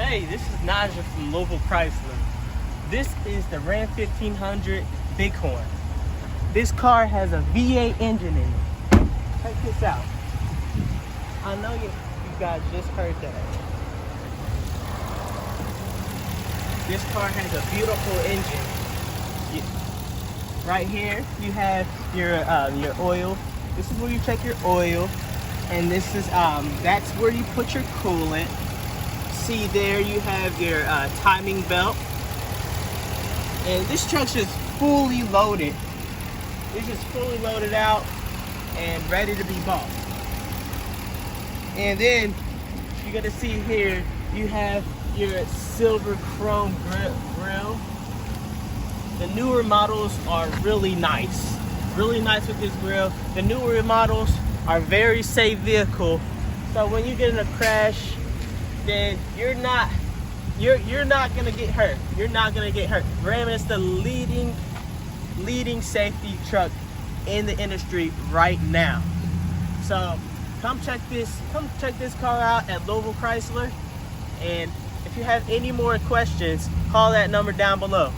Hey, this is Naja from Louisville Chrysler. This is the Ram 1500 Bighorn. This car has a V8 engine in it. Check this out. I know you guys just heard that. This car has a beautiful engine. Right here, you have your oil. This is where you check your oil, and this is that's where you put your coolant. See there, you have your timing belt, and this truck's just fully loaded. It's just fully loaded out and ready to be bought. And then you're gonna see here, you have your silver chrome grille. The newer models are really nice with this grille. The newer models are very safe vehicle. So when you get in a crash, then you're not gonna get hurt. You're not gonna get hurt. Ram is the leading safety truck in the industry right now. So come check this car out at Louisville Chrysler. And if you have any more questions, call that number down below.